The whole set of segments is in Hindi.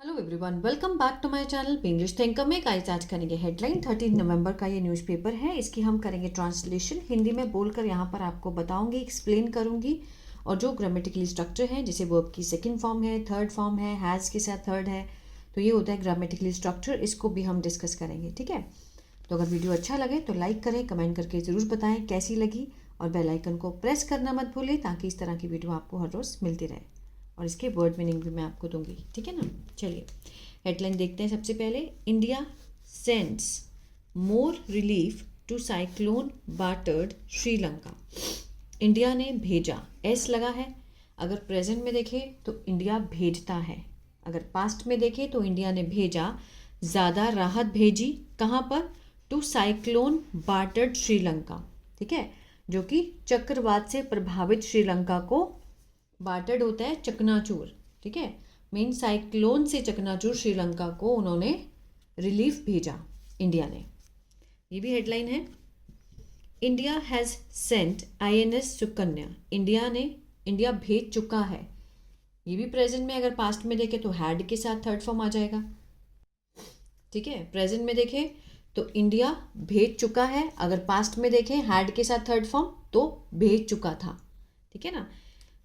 Hello everyone, welcome back to my channel English Thinker में। गाइस, आज करेंगे हेडलाइन। 13 नवंबर का ये न्यूज़पेपर है, इसकी हम करेंगे ट्रांसलेशन। हिंदी में बोलकर यहाँ पर आपको बताऊंगी, एक्सप्लेन करूंगी। और जो ग्रामेटिकली स्ट्रक्चर है, जैसे वर्ब की सेकंड फॉर्म है, थर्ड फॉर्म है, हैज़ के साथ थर्ड है, तो ये होता है ग्रामेटिकली स्ट्रक्चर। इसको भी हम डिस्कस करेंगे, ठीक है। तो अगर वीडियो अच्छा लगे तो लाइक करें, कमेंट करके ज़रूर बताएं कैसी लगी, और बेल आइकन को प्रेस करना मत भूलें ताकि इस तरह की वीडियो आपको हर रोज़ मिलती रहे। और इसके वर्ड मीनिंग भी मैं आपको दूंगी, ठीक है ना। चलिए हेडलाइन देखते हैं। सबसे पहले, India sends more relief to cyclone battered Sri Lanka. India ने भेजा, एस लगा है। अगर प्रेजेंट में देखें तो इंडिया भेजता है, अगर पास्ट में देखें तो इंडिया ने भेजा, ज़्यादा राहत भेजी। कहाँ पर? टू साइक्लोन बाटर्ड श्रीलंका, ठीक है, जो कि चक्रवात से प्रभावित श्रीलंका को, बाटर्ड होता है चकनाचूर, ठीक है, मीन साइक्लोन से चकनाचूर श्रीलंका को उन्होंने रिलीफ भेजा, इंडिया ने। ये भी हेडलाइन है। India has sent INS Sukanya. India भेज चुका है। ये भी प्रेजेंट में, अगर पास्ट में देखें तो हैड के साथ थर्ड फॉर्म आ जाएगा, ठीक है। प्रेजेंट में देखें तो इंडिया भेज चुका है, अगर पास्ट में देखें हैड के साथ थर्ड फॉर्म तो भेज चुका था, ठीक है ना।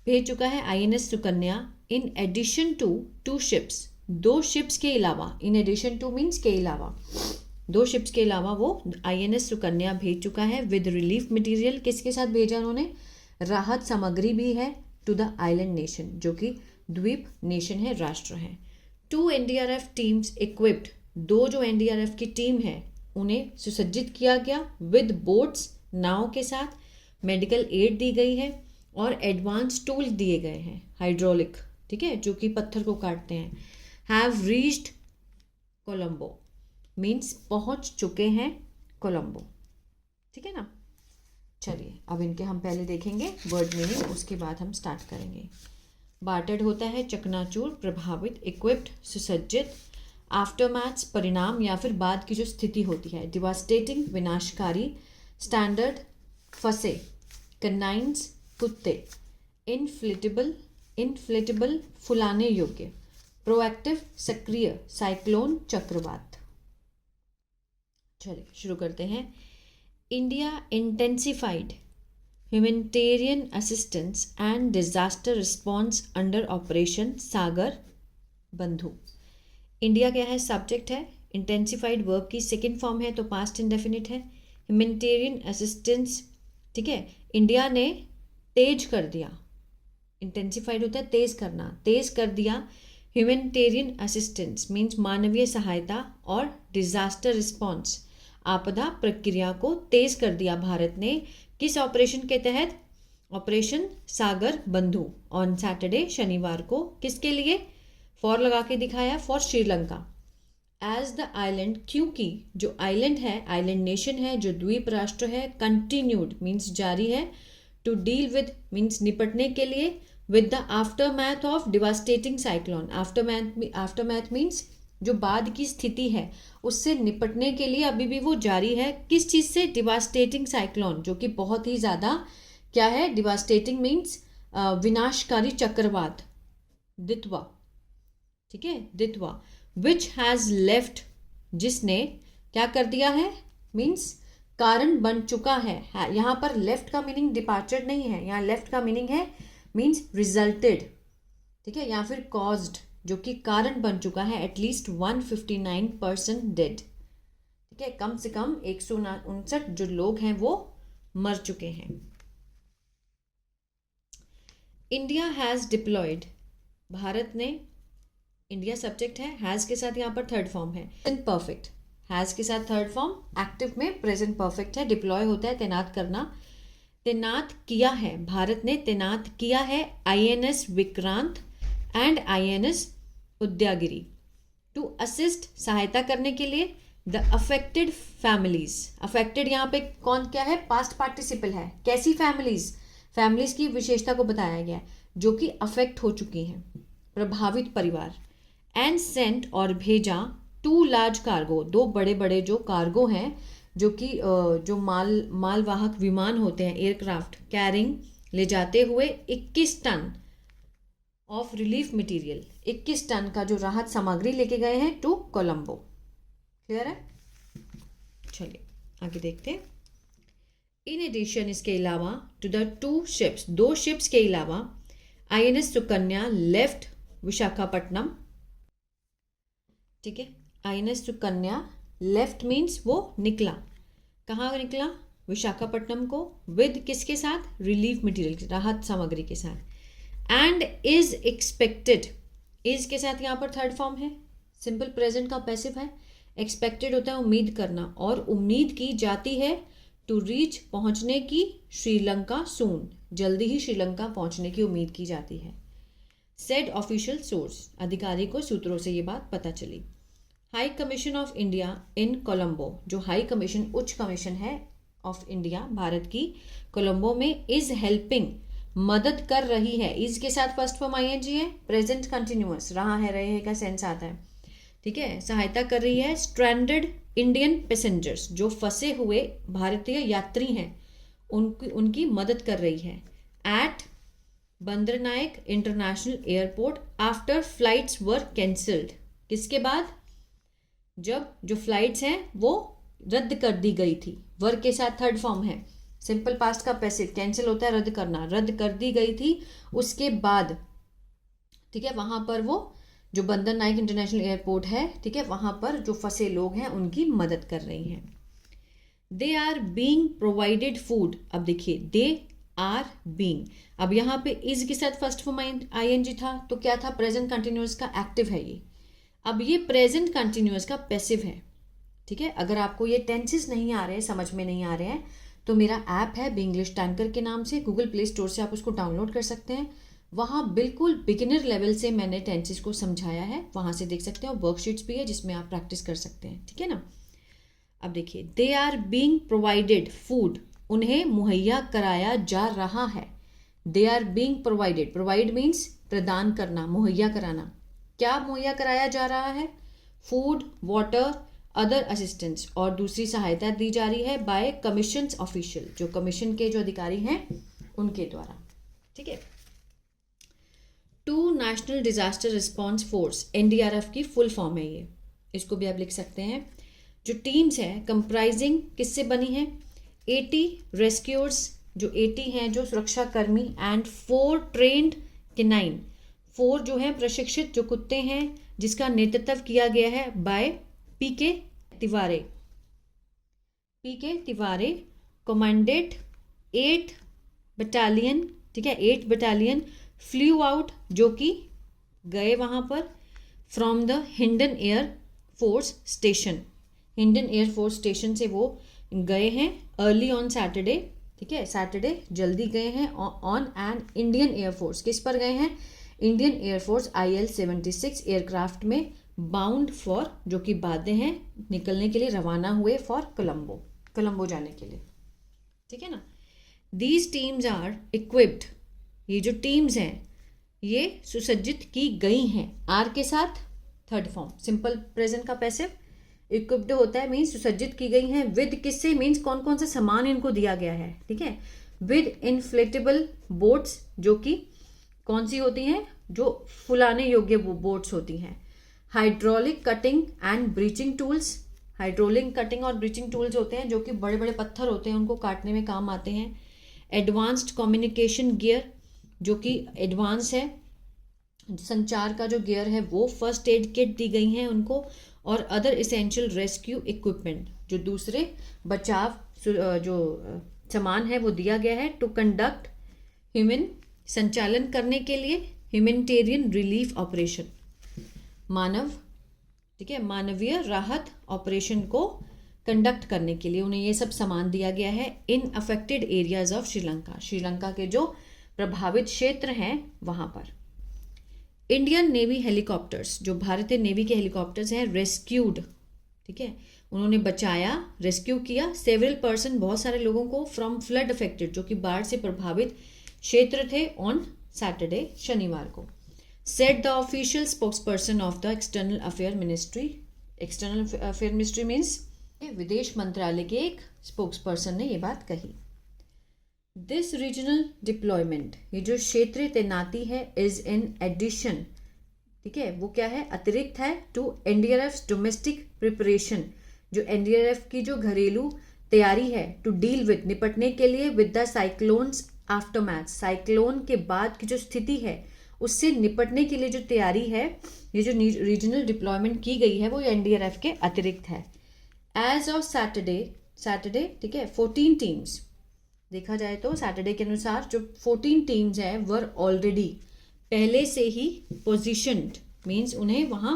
भेज चुका है INS Sukanya in addition to 2 ships, 2 ships के अलावा। इन एडिशन टू मीन्स के अलावा, 2 शिप्स के अलावा वो आईएनएस सुकन्या भेज चुका है विद रिलीफ मटेरियल। किसके साथ भेजा उन्होंने? राहत सामग्री भी है। टू द आइलैंड नेशन, जो कि द्वीप नेशन है, राष्ट्र है। 2 एनडीआरएफ टीम्स इक्विप्ड, 2 जो एनडीआरएफ की टीम है उन्हें सुसज्जित किया गया विद बोट्स, नाव के साथ। मेडिकल एड दी गई है और एडवांस टूल्स दिए गए हैं, हाइड्रोलिक, ठीक है, जो कि पत्थर को काटते हैं। हैव रीच्ड कोलंबो मीन्स पहुंच चुके हैं कोलंबो, ठीक है ना। चलिए अब इनके हम पहले देखेंगे वर्ड मीनिंग, उसके बाद हम स्टार्ट करेंगे। बाटर्ड होता है चकनाचूर, प्रभावित, इक्विप्ड सुसज्जित, आफ्टरमैथ्स परिणाम या फिर बाद की जो स्थिति होती है, डिवास्टेटिंग विनाशकारी, स्टैंडर्ड फंसे, कनाइंस कुत्ते, इनफ्लेटेबल फुलाने योग्य, प्रोएक्टिव सक्रिय, साइक्लोन चक्रवात। चलिए शुरू करते हैं। India intensified humanitarian assistance and disaster response under operation Sagar Bandhu. India क्या है? सब्जेक्ट है। इंटेंसिफाइड वर्ब की सेकेंड फॉर्म है तो पास्ट इंडेफिनिट है। ह्यूमैनिटेरियन असिस्टेंस, ठीक है, इंडिया ने तेज कर दिया। इंटेंसिफाइड होता है तेज करना, तेज कर दिया। ह्यूमैनिटेरियन असिस्टेंस मीन्स मानवीय सहायता, और डिजास्टर रिस्पॉन्स आपदा प्रक्रिया को तेज कर दिया भारत ने। किस ऑपरेशन के तहत? ऑपरेशन सागर बंधु ऑन सैटरडे, शनिवार को। किसके लिए? फॉर लगा के दिखाया, for Sri Lanka. As the island, क्योंकि जो आइलैंड है, आइलैंड नेशन है, जो द्वीप राष्ट्र है, कंटिन्यूड मीन्स जारी है, टू डील विद मीन्स निपटने के लिए, with the aftermath of devastating cyclone. Aftermath means जो बाद की स्थिति है उससे निपटने के लिए अभी भी वो जारी है। किस चीज़ से? डिवास्टेटिंग साइक्लोन, जो कि बहुत ही ज़्यादा क्या है? डिवास्टेटिंग मीन्स विनाशकारी चक्रवात, दित्वा, ठीक है, दित्वा। विच हैज़ लेफ्ट, जिसने क्या कर दिया है, मीन्स कारण बन चुका है। यहाँ पर लेफ्ट का मीनिंग डिपार्चर नहीं है, यहाँ लेफ्ट का मीनिंग है मीन्स रिजल्टेड, ठीक है, या फिर कॉज्ड, जो कि कारण बन चुका है। एटलीस्ट 159% डेड, ठीक है, कम से कम 159 जो लोग हैं वो मर चुके हैं। इंडिया हैज़ डिप्लॉयड, भारत ने, इंडिया सब्जेक्ट है, हैज़ के साथ यहाँ पर थर्ड फॉर्म है, परफेक्ट, हैज़ के साथ थर्ड फॉर्म, एक्टिव में प्रेजेंट परफेक्ट है। डिप्लॉय होता है तैनात करना, तैनात किया है, भारत ने तैनात किया है INS Vikrant and INS Udayagiri, to assist सहायता करने के लिए, द अफेक्टेड फैमिलीज। अफेक्टेड यहाँ पे कौन क्या है? पास्ट पार्टिसिपल है। कैसी फैमिलीज? फैमिलीज की विशेषता को बताया गया जो कि अफेक्ट हो चुकी हैं, प्रभावित परिवार। एंड सेंट और भेजा, 2 लार्ज कार्गो, 2 बड़े बड़े जो कार्गो हैं, जो कि जो मालवाहक विमान होते हैं, एयरक्राफ्ट, कैरिंग ले जाते हुए 21 tonne of relief material, 21 tonne का जो राहत सामग्री लेके गए हैं टू कोलंबो। क्लियर है? चलिए आगे देखते हैं। इन एडिशन, इसके अलावा, टू द 2 शिप्स, 2 शिप्स के अलावा INS सुकन्या लेफ्ट विशाखापट्टनम। ठीक है, INS सुकन्या लेफ्ट मीन्स वो निकला, कहाँ निकला? विशाखापट्टनम को, विद किसके साथ? रिलीफ मटेरियल, राहत सामग्री के साथ। एंड इज एक्सपेक्टेड, इज के साथ यहाँ पर थर्ड फॉर्म है, सिंपल प्रेजेंट का पैसिव है। एक्सपेक्टेड होता है उम्मीद करना, और उम्मीद की जाती है टू रीच, पहुंचने की, श्रीलंका सून, जल्दी ही श्रीलंका पहुंचने की उम्मीद की जाती है। सेड ऑफिशियल सोर्स, अधिकारी को सूत्रों से ये बात पता चली। High commission of India in Colombo, जो हाई कमीशन, उच्च कमीशन है ऑफ इंडिया, भारत की, कोलंबो में, इज हेल्पिंग, मदद कर रही है। इज के साथ फर्स्ट फॉर्म ING है, प्रेजेंट कंटिन्यूअस, रहा है, रहे का सेंस आता है। ठीक है, सहायता कर रही है स्ट्रैंडेड इंडियन पैसेंजर्स, जो फंसे हुए भारतीय यात्री हैं, उनकी मदद कर रही है। एट बंदर नायक इंटरनेशनल एयरपोर्ट आफ्टर फ्लाइट्स वर कैंसल्ड, किसके बाद? जब जो फ्लाइट्स हैं वो रद्द कर दी गई थी। वर के साथ थर्ड फॉर्म है, सिंपल पास्ट का पैसिव, कैंसिल होता है रद्द करना, रद्द कर दी गई थी उसके बाद। ठीक है, वहां पर वो जो बंदर नायक इंटरनेशनल एयरपोर्ट है, ठीक है, वहां पर जो फंसे लोग हैं उनकी मदद कर रही हैं। They are being provided food, अब देखिए, दे आर बीइंग, अब यहाँ पे इज के साथ फर्स्ट फॉर्म ING था, तो क्या था? प्रेजेंट कंटिन्यूअस का एक्टिव है ये। अब ये प्रेजेंट कंटिन्यूअस का पैसिव है। ठीक है, अगर आपको ये टेंसेस नहीं आ रहे हैं, समझ में नहीं आ रहे हैं, तो मेरा ऐप है बिंग्लिश टैंकर के नाम से, गूगल प्ले स्टोर से आप उसको डाउनलोड कर सकते हैं। वहाँ बिल्कुल बिगिनर लेवल से मैंने टेंसेस को समझाया है, वहाँ से देख सकते हैं, और वर्कशीट्स भी है जिसमें आप प्रैक्टिस कर सकते हैं। ठीक है ना? अब देखिए, they are being provided food, उन्हें मुहैया कराया जा रहा है। They are being provided, provide means प्रदान करना, मुहैया कराना। क्या मुहैया कराया जा रहा है? फूड, वाटर, अदर असिस्टेंस, और दूसरी सहायता दी जा रही है बाय कमीशंस ऑफिशियल, जो कमीशन के जो अधिकारी हैं उनके द्वारा। ठीक है, 2 national disaster response force, NDRF की फुल फॉर्म है ये, इसको भी आप लिख सकते हैं। जो टीम्स है कंप्राइजिंग किससे बनी है? 80 रेस्क्यूअर्स, जो 80 हैं जो सुरक्षा कर्मी, एंड 4 ट्रेंड कैनाइन, 4 जो है प्रशिक्षित जो कुत्ते हैं, जिसका नेतृत्व किया गया है by PK Tiwari. PK Tiwari commanded 8 battalion, ठीक है, 8 बटालियन फ्लू आउट, जो कि गए वहाँ पर, from the Hindon air force station, Hindon air force station से वो गए हैं अर्ली ऑन सैटरडे। ठीक है, सैटरडे जल्दी गए हैं ऑन एन इंडियन एयरफोर्स, किस पर गए हैं? इंडियन एयरफोर्स IL-76 एयरक्राफ्ट में, बाउंड फॉर, जो कि बाध्य हैं, निकलने के लिए रवाना हुए फॉर कोलंबो जाने के लिए। ठीक है ना? दीज टीम्स आर इक्विप्ड, ये जो टीम्स हैं ये सुसज्जित की गई हैं, आर के साथ थर्ड फॉर्म, सिंपल प्रेजेंट का पैसिव। इक्विप्ड होता है मीन्स सुसज्जित की गई हैं, विद किससे मीन्स कौन कौन सा सामान इनको दिया गया है। ठीक है, विद इन्फ्लेटेबल बोट्स, जो कि कौन सी होती हैं? जो फुलाने योग्य बोट्स होती हैं। Hydraulic cutting and breaching tools, hydraulic cutting और ब्रीचिंग टूल्स होते हैं जो कि बड़े बड़े पत्थर होते हैं उनको काटने में काम आते हैं। एडवांस्ड कम्युनिकेशन गियर, जो कि एडवांस है, संचार का जो गियर है वो। फर्स्ट एड किट दी गई हैं उनको, और अदर इसेंशियल रेस्क्यू इक्विपमेंट, जो दूसरे बचाव जो सामान है वो दिया गया है। टू कंडक्ट ह्यूमन, संचालन करने के लिए, ह्यूमैनिटेरियन रिलीफ ऑपरेशन, मानव, ठीक है, मानवीय राहत ऑपरेशन को कंडक्ट करने के लिए उन्हें ये सब सामान दिया गया है। In affected areas of Sri Lanka, Sri Lanka के जो प्रभावित क्षेत्र हैं वहाँ पर। इंडियन नेवी हेलीकॉप्टर्स, जो भारतीय नेवी के हेलीकॉप्टर्स हैं, रेस्क्यूड, ठीक है, उन्होंने बचाया, रेस्क्यू किया, सेवरल पर्सन, बहुत सारे लोगों को, फ्रॉम फ्लड अफेक्टेड, जो कि बाढ़ से प्रभावित क्षेत्र थे, ऑन सैटरडे, शनिवार को। Set the official spokes person of the external affair ministry, external affair ministry means विदेश मंत्रालय के एक स्पोक्स पर्सन ने ये बात कही। दिस रीजनल डिप्लॉयमेंट, ये जो क्षेत्रीय तैनाती है, इज इन एडिशन, ठीक है, वो क्या है, अतिरिक्त है, टू एनडीआरएफ डोमेस्टिक प्रिपरेशन, जो एनडीआरएफ की जो घरेलू तैयारी है, टू डील विद, निपटने के लिए, with the cyclones aftermath, cyclone के बाद की जो स्थिति है उससे निपटने के लिए जो तैयारी है, ये जो रीजनल डिप्लॉयमेंट की गई है वो एनडीआरएफ के अतिरिक्त है। एज ऑफ सैटरडे, ठीक है, 14 टीम्स, देखा जाए तो सैटरडे के अनुसार जो 14 टीम्स हैं वर ऑलरेडी, पहले से ही पोजिशन्ड, मीन्स उन्हें वहाँ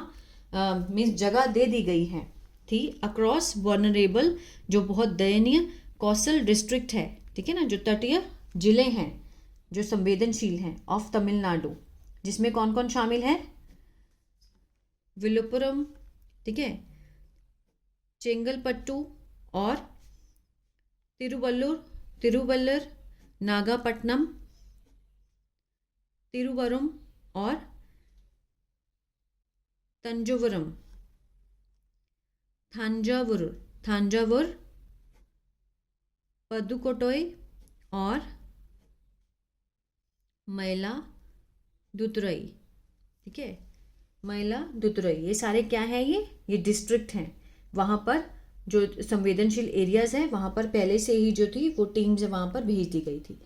मीन्स जगह दे दी गई है थी, अक्रॉस वनरेबल, जो बहुत दयनीय कौशल डिस्ट्रिक्ट है, ठीक है ना, जो तटीय जिले हैं जो संवेदनशील हैं, ऑफ तमिलनाडु, जिसमें कौन कौन शामिल है, विलुपुरम, ठीक है, चेंगलपट्टू और तिरुवल्लुर, नागापट्टनम, तिरुवरुम और थांजावुर, पदुकोट्टई और मयिलादुतुरई, ठीक है, मयिलादुतुरई, ये सारे क्या हैं, ये डिस्ट्रिक्ट हैं। वहाँ पर जो संवेदनशील एरियाज हैं वहाँ पर पहले से ही जो थी वो टीम्स वहाँ पर भेज दी गई थी।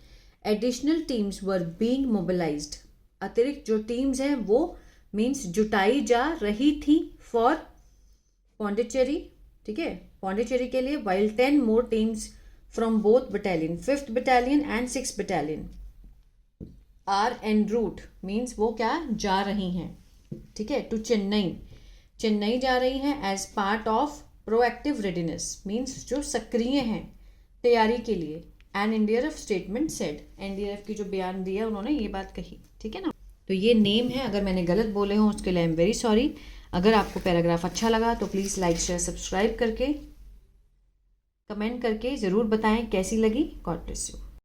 Additional teams were being mobilised, अतिरिक्त जो टीम्स हैं वो मीन्स जुटाई जा रही थी फॉर पौंडीचेरी, ठीक है, पौंडीचेरी के लिए, while 10 more teams from both battalion, 5th battalion and 6th battalion are en route, means वो क्या जा रही हैं, ठीक है, टू चेन्नई जा रही हैं as part of proactive readiness, means जो सक्रिय हैं तैयारी के लिए। And NDRF statement said, NDRF की जो बयान दिया उन्होंने ये बात कही, ठीक है ना। तो ये नेम है, अगर मैंने गलत बोले हों उसके लिए आई एम वेरी सॉरी। अगर आपको पैराग्राफ अच्छा लगा तो प्लीज़ लाइक शेयर सब्सक्राइब करके कमेंट करके ज़रूर बताएं कैसी लगी। God bless you.